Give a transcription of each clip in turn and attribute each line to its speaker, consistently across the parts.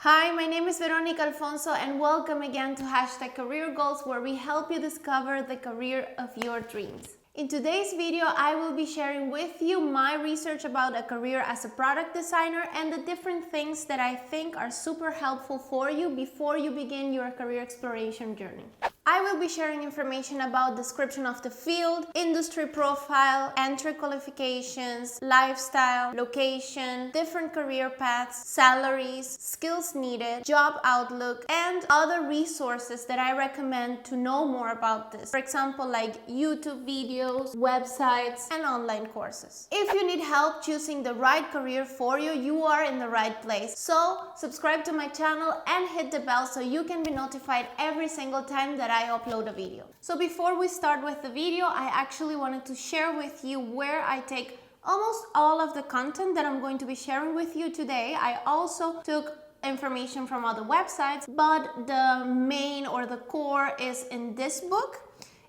Speaker 1: Hi, my name is Veronica Alfonso and welcome again to #Career Goals, where we help you discover the career of your dreams. In today's video, I will be sharing with you my research about a career as a product designer and the different things that I think are super helpful for you before you begin your career exploration journey. I will be sharing information about description of the field, industry profile, entry qualifications, lifestyle, location, different career paths, salaries, skills needed, job outlook, and other resources that I recommend to know more about this. For example, like YouTube videos, websites, and online courses. If you need help choosing the right career for you, you are in the right place. So subscribe to my channel and hit the bell so you can be notified every single time that I upload a video. So before we start with the video, I actually wanted to share with you where I take almost all of the content that I'm going to be sharing with you today. I also took information from other websites, but the main or the core is in this book.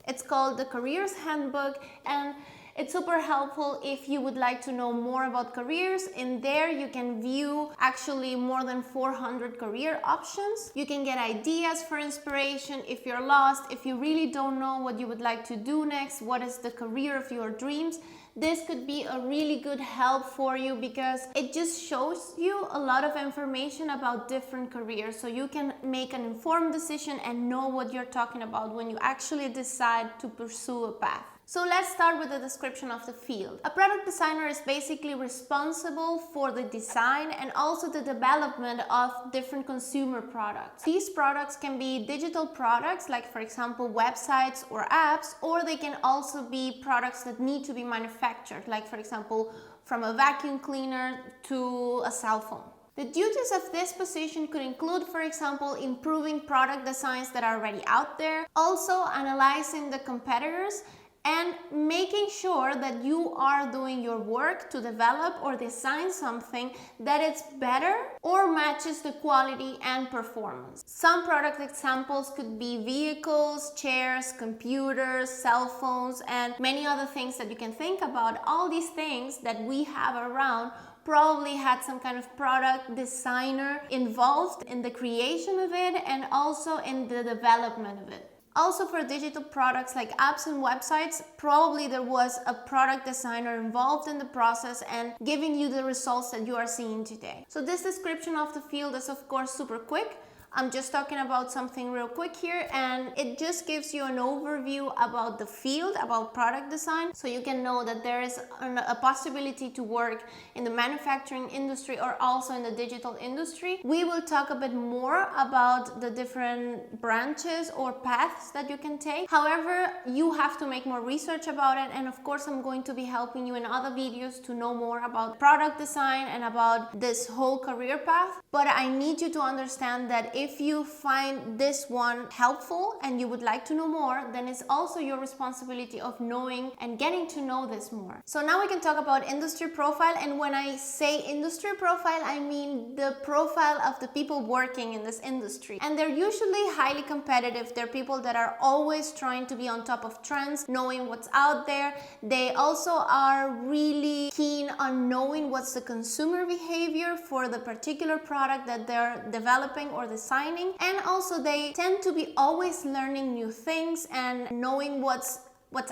Speaker 1: It's called The Careers Handbook, and it's super helpful if you would like to know more about careers. In there, you can view actually more than 400 career options. You can get ideas for inspiration if you're lost, if you really don't know what you would like to do next, what is the career of your dreams. This could be a really good help for you because it just shows you a lot of information about different careers, so you can make an informed decision and know what you're talking about when you actually decide to pursue a path. So let's start with the description of the field. A product designer is basically responsible for the design and also the development of different consumer products. These products can be digital products, like for example websites or apps, or they can also be products that need to be manufactured, like for example from a vacuum cleaner to a cell phone. The duties of this position could include, for example, improving product designs that are already out there, also analyzing the competitors, and making sure that you are doing your work to develop or design something that it's better or matches the quality and performance. Some product examples could be vehicles, chairs, computers, cell phones, and many other things that you can think about. All these things that we have around probably had some kind of product designer involved in the creation of it and also in the development of it. Also, for digital products like apps and websites, probably there was a product designer involved in the process and giving you the results that you are seeing today. So this description of the field is of course super quick. I'm just talking about something real quick here, and it just gives you an overview about the field, about product design, so you can know that there is a possibility to work in the manufacturing industry or also in the digital industry. We will talk a bit more about the different branches or paths that you can take. However, you have to make more research about it, and of course I'm going to be helping you in other videos to know more about product design and about this whole career path. But I need you to understand that if you find this one helpful and you would like to know more, then it's also your responsibility of knowing and getting to know this more. So now we can talk about industry profile, and when I say industry profile, I mean the profile of the people working in this industry. And they're usually highly competitive. They're people that are always trying to be on top of trends, knowing what's out there. They also are really keen on knowing what's the consumer behavior for the particular product that they're developing or designing. And also they tend to be always learning new things and knowing what's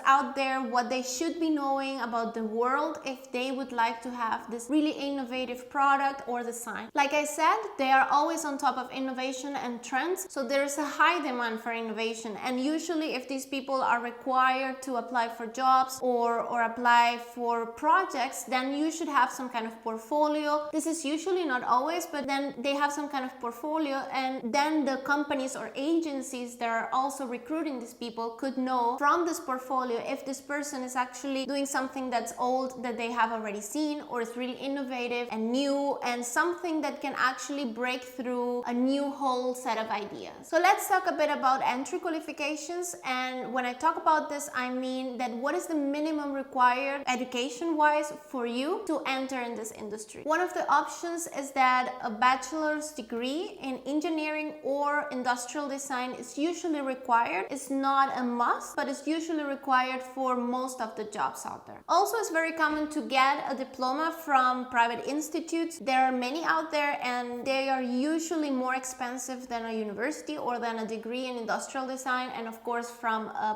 Speaker 1: out there, what they should be knowing about the world if they would like to have this really innovative product or design. Like I said, they are always on top of innovation and trends, so there's a high demand for innovation. And usually if these people are required to apply for jobs or apply for projects, then you should have some kind of portfolio. This is usually not always, but then they have some kind of portfolio, and then the companies or agencies that are also recruiting these people could know from this portfolio if this person is actually doing something that's old that they have already seen, or is really innovative and new and something that can actually break through a new whole set of ideas. So let's talk a bit about entry qualifications. And when I talk about this, I mean that what is the minimum required education-wise for you to enter in this industry. One of the options is that a bachelor's degree in engineering or industrial design is usually required. It's not a must, but it's usually required required for most of the jobs out there. Also, it's very common to get a diploma from private institutes. There are many out there, and they are usually more expensive than a university or than a degree in industrial design, and of course from a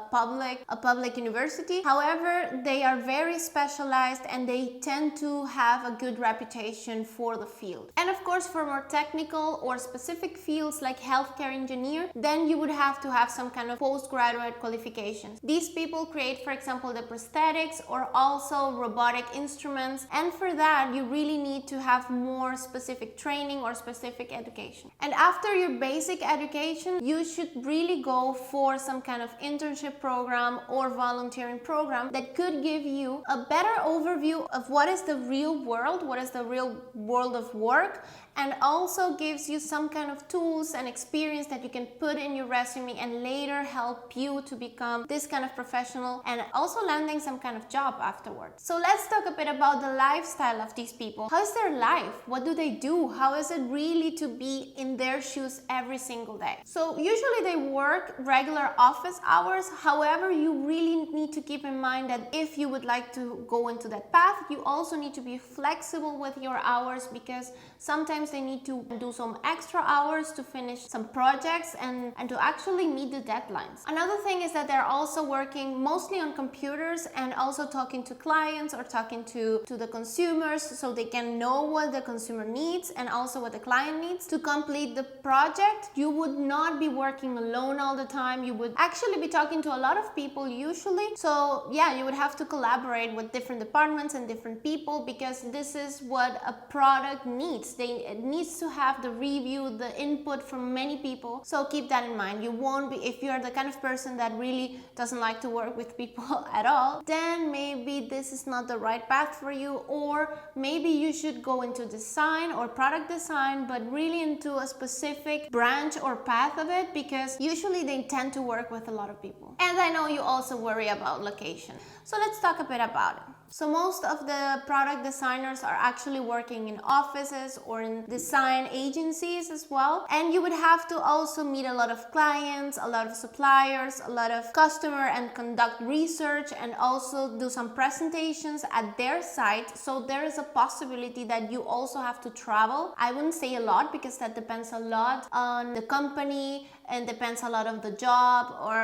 Speaker 1: public university. However, they are very specialized and they tend to have a good reputation for the field. And of course, for more technical or specific fields like healthcare engineer, then you would have to have some kind of postgraduate qualifications. These people create, for example, the prosthetics or also robotic instruments, and for that you really need to have more specific training or specific education. And after your basic education, you should really go for some kind of internship program or volunteering program that could give you a better overview of what is the real world, what is the real world of work, and also gives you some kind of tools and experience that you can put in your resume and later help you to become this kind of professional and also landing some kind of job afterwards. So let's talk a bit about the lifestyle of these people. How is their life? What do they do? How is it really to be in their shoes every single day? So usually they work regular office hours. However, you really need to keep in mind that if you would like to go into that path, you also need to be flexible with your hours, because sometimes they need to do some extra hours to finish some projects and to actually meet the deadlines. Another thing is that they're also working mostly on computers and also talking to clients or talking to the consumers, so they can know what the consumer needs and also what the client needs to complete the project. You would not be working alone all the time. You would actually be talking to a lot of people usually. So yeah, you would have to collaborate with different departments and different people, because this is what a product needs. It needs to have the review, the input from many people. So keep that in mind. You won't be, if you're the kind of person that really doesn't like to work with people at all, then maybe this is not the right path for you, or maybe you should go into design or product design, but really into a specific branch or path of it, because usually they tend to work with a lot of people. And I know you also worry about location. So let's talk a bit about it. So most of the product designers are actually working in offices or in design agencies as well. And you would have to also meet a lot of clients, a lot of suppliers, a lot of customer, and conduct research and also do some presentations at their site. So there is a possibility that you also have to travel. I wouldn't say a lot, because that depends a lot on the company and depends a lot on the job or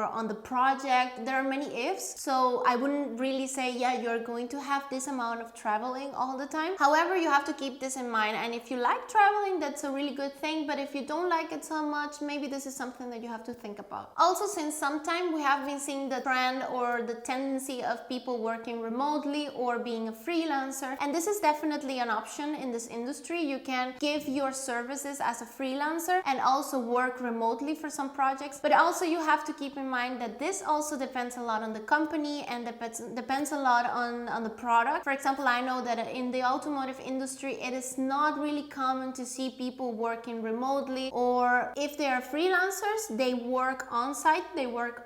Speaker 1: on the project. There are many ifs, so I wouldn't really say, yeah, you're going to have this amount of traveling all the time. However, you have to keep this in mind, and if you like traveling, that's a really good thing, but if you don't like it so much, maybe this is something that you have to think about. Also, since some time we have been seeing the trend or the tendency of people working remotely or being a freelancer, and this is definitely an option in this industry. You can give your services as a freelancer and also work remotely for some projects, but also you have to keep in mind that this also depends a lot on the company and depends a lot on the product. For example, I know that in the automotive industry, it is not really common to see people working remotely, or if they are freelancers, they work on site, they work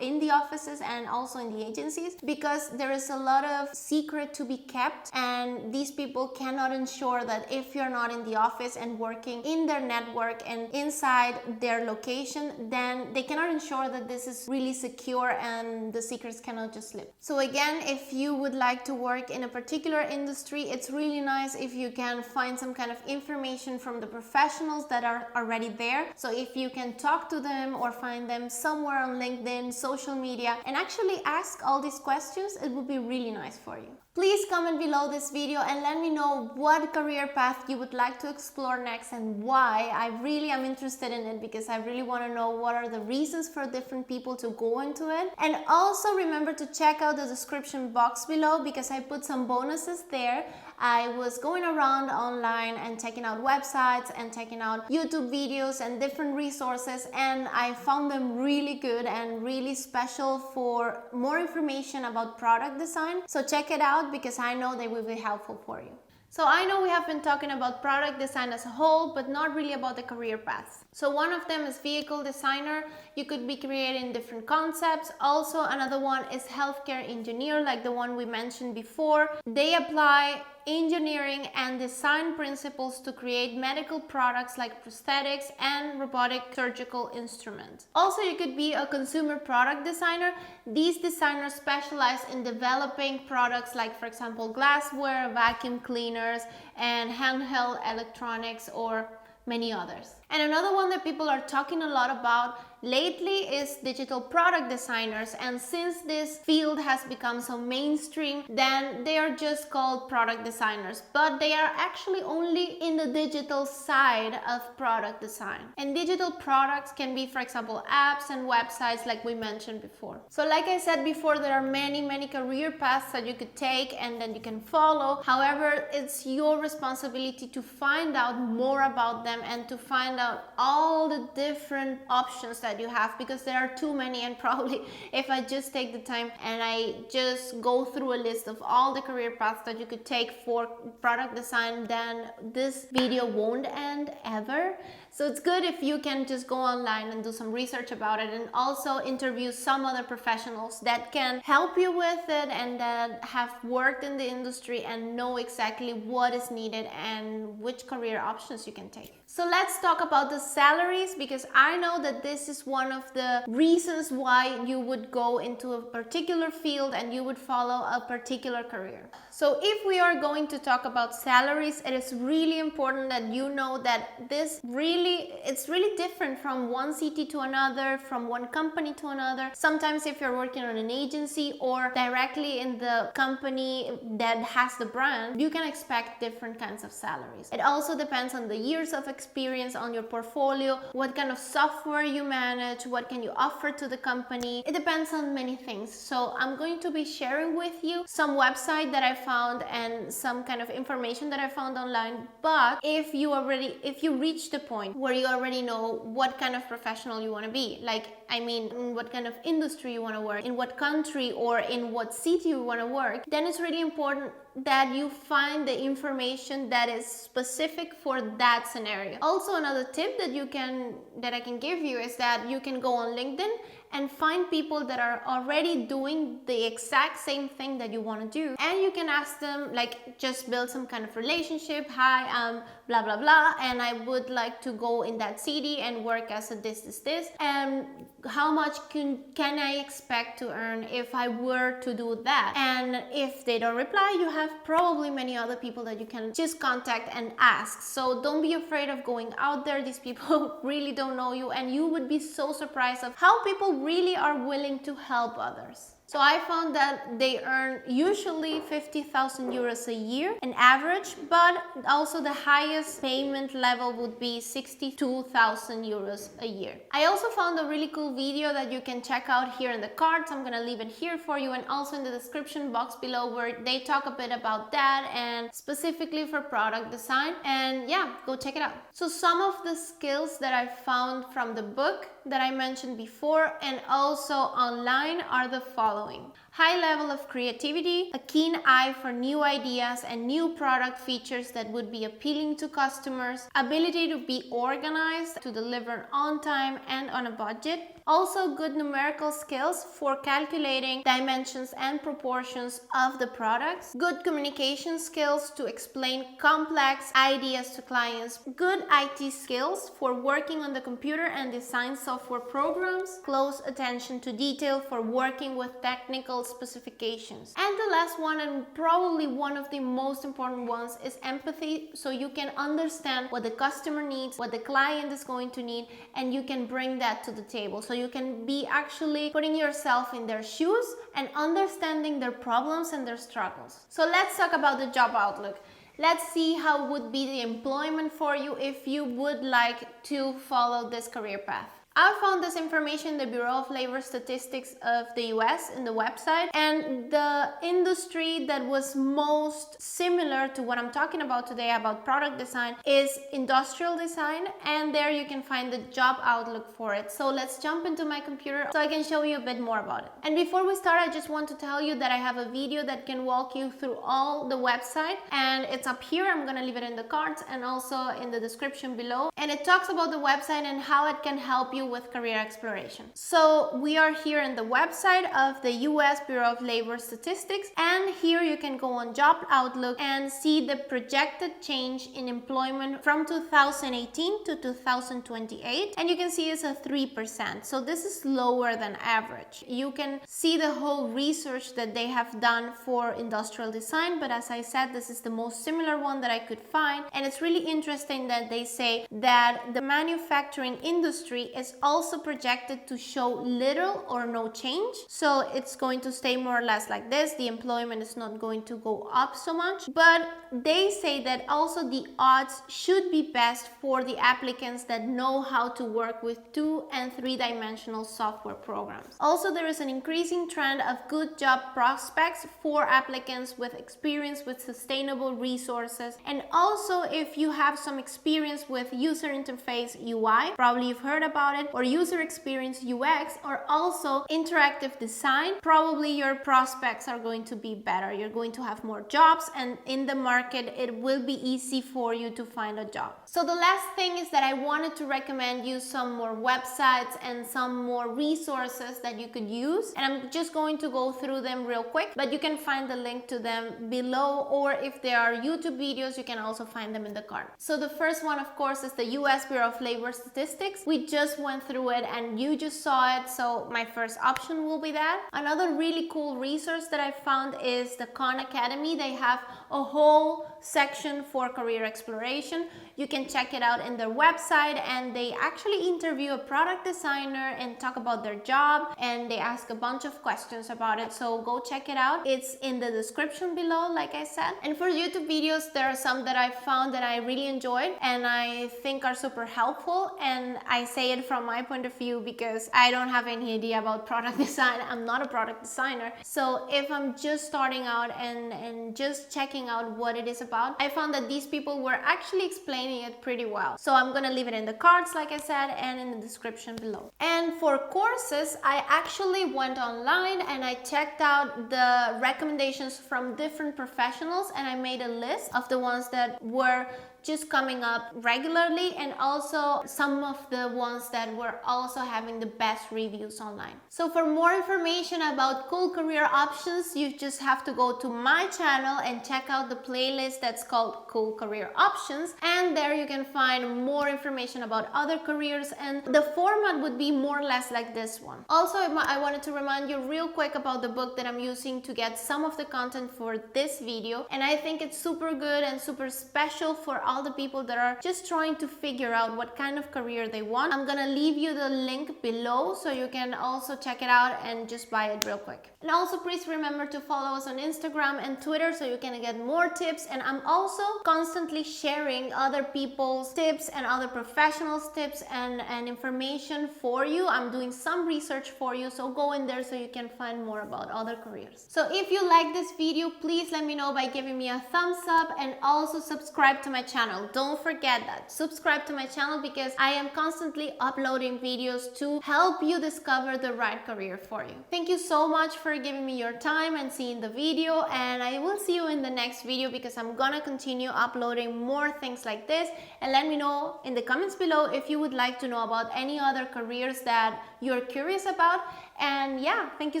Speaker 1: in the offices and also in the agencies, because there is a lot of secret to be kept, and these people cannot ensure that if you're not in the office and working in their network and inside their location, then they cannot ensure that this is really secure and the secrets cannot just slip. So again, if you would like to work in a particular industry, it's really nice if you can find some kind of information from the professionals that are already there. So if you can talk to them or find them somewhere on LinkedIn, social media, and actually ask all these questions, it would be really nice for you. Please comment below this video and let me know what career path you would like to explore next and why. I really am interested in it, because I really want to know what are the reasons for different people to go into it. And also remember to check out the description box below, because I put some bonuses there. I was going around online and checking out websites and checking out YouTube videos and different resources, and I found them really good and really special for more information about product design. So check it out, because I know they will be helpful for you. So I know we have been talking about product design as a whole, but not really about the career paths. So one of them is vehicle designer. You could be creating different concepts. Also, another one is healthcare engineer, like the one we mentioned before. They apply engineering and design principles to create medical products like prosthetics and robotic surgical instruments. Also, you could be a consumer product designer. These designers specialize in developing products like, for example, glassware, vacuum cleaners, and handheld electronics, or many others. And another one that people are talking a lot about lately is digital product designers, and since this field has become so mainstream, then they are just called product designers, but they are actually only in the digital side of product design. And digital products can be, for example, apps and websites like we mentioned before. So like I said before, there are many career paths that you could take and then you can follow. However, it's your responsibility to find out more about them and to find out all the different options that you have, because there are too many, and probably if I just take the time and I just go through a list of all the career paths that you could take for product design, then this video won't end ever. So it's good if you can just go online and do some research about it, and also interview some other professionals that can help you with it and that have worked in the industry and know exactly what is needed and which career options you can take. So let's talk about the salaries, because I know that this is one of the reasons why you would go into a particular field and you would follow a particular career. So if we are going to talk about salaries, it is really important that you know that it's really different from one city to another, from one company to another. Sometimes if you're working on an agency or directly in the company that has the brand, you can expect different kinds of salaries. It also depends on the years of experience on your portfolio, what kind of software you manage, what can you offer to the company. It depends on many things. So I'm going to be sharing with you some website that I found and some kind of information that I found online. But if you reach the point where you already know what kind of professional you want to be, like, I mean, in what kind of industry you want to work, in what country or in what city you want to work, then it's really important that you find the information that is specific for that scenario. Also, another tip that I can give you is that you can go on LinkedIn and find people that are already doing the exact same thing that you want to do, and you can ask them, like, just build some kind of relationship. Hi, I'm blah blah blah, and I would like to go in that city and work as a this, and how much can I expect to earn if I were to do that? And if they don't reply, you have probably many other people that you can just contact and ask. So don't be afraid of going out there. These people really don't know you, and you would be so surprised of how people really are willing to help others. So I found that they earn usually 50,000 euros a year, an average, but also the highest payment level would be 62,000 euros a year. I also found a really cool video that you can check out here in the cards. I'm gonna leave it here for you, and also in the description box below, where they talk a bit about that and specifically for product design. And yeah, go check it out. So some of the skills that I found from the book that I mentioned before and also online are the following: high level of creativity, a keen eye for new ideas and new product features that would be appealing to customers, ability to be organized, to deliver on time and on a budget. Also, good numerical skills for calculating dimensions and proportions of the products. Good communication skills to explain complex ideas to clients. Good IT skills for working on the computer and design software programs. Close attention to detail for working with technical specifications. And the last one, and probably one of the most important ones, is empathy, so you can understand what the customer needs, what the client is going to need, and you can bring that to the table. So you can be actually putting yourself in their shoes and understanding their problems and their struggles. So let's talk about the job outlook. Let's see how would be the employment for you if you would like to follow this career path. I found this information in the Bureau of Labor Statistics of the US in the website, and the industry that was most similar to what I'm talking about today about product design is industrial design, and there you can find the job outlook for it. So let's jump into my computer so I can show you a bit more about it. And before we start, I just want to tell you that I have a video that can walk you through all the website, and it's up here. I'm gonna leave it in the cards and also in the description below, and it talks about the website and how it can help you you with career exploration. So we are here in the website of the US Bureau of Labor Statistics, and here you can go on Job Outlook and see the projected change in employment from 2018 to 2028, and you can see it's a 3%. So this is lower than average. You can see the whole research that they have done for industrial design, but as I said, this is the most similar one that I could find, and it's really interesting that they say that the manufacturing industry is also projected to show little or no change. So it's going to stay more or less like this. The employment is not going to go up so much, but they say that also the odds should be best for the applicants that know how to work with 2- and 3-dimensional software programs. Also, there is an increasing trend of good job prospects for applicants with experience with sustainable resources, and also if you have some experience with user interface UI, probably you've heard about it, or user experience UX, or also interactive design, probably your prospects are going to be better. You're going to have more jobs, and in the market it will be easy for you to find a job. So the last thing is that I wanted to recommend you some more websites and some more resources that you could use, and I'm just going to go through them real quick, but you can find the link to them below, or if there are YouTube videos, you can also find them in the card. So the first one, of course, is the US Bureau of Labor Statistics. We just went through it and you just saw it, so my first option will be that. Another really cool resource that I found is the Khan Academy. They have a whole section for career exploration. You can check it out in their website, and they actually interview a product designer and talk about their job, and they ask a bunch of questions about it, so go check it out. It's in the description below, like I said. And for YouTube videos, there are some that I found that I really enjoyed and I think are super helpful, and I say it from my point of view because I don't have any idea about product design. I'm not a product designer, so if I'm just starting out and just checking out what it is about, I found that these people were actually explaining it pretty well. So I'm gonna leave it in the cards, like I said, and in the description below. And for courses, I actually went online and I checked out the recommendations from different professionals, and I made a list of the ones that were just coming up regularly, and also some of the ones that were also having the best reviews online. So for more information about cool career options, you just have to go to my channel and check out the playlist that's called Cool Career Options, and there you can find more information about other careers, and the format would be more or less like this one. Also, I wanted to remind you real quick about the book that I'm using to get some of the content for this video, and I think it's super good and super special for all the people that are just trying to figure out what kind of career they want. I'm gonna leave you the link below so you can also check it out and just buy it real quick. And also please remember to follow us on Instagram and Twitter so you can get more tips, and I'm also constantly sharing other people's tips and other professionals' tips and information for you. I'm doing some research for you, so go in there so you can find more about other careers. So if you like this video, please let me know by giving me a thumbs up, and also subscribe to my channel. Don't forget that. Subscribe to my channel because I am constantly uploading videos to help you discover the right career for you. Thank you so much for giving me your time and seeing the video, and I will see you in the next video because I'm gonna continue uploading more things like this. And let me know in the comments below if you would like to know about any other careers that you're curious about. And yeah, thank you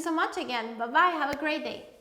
Speaker 1: so much again. Bye bye. Have a great day.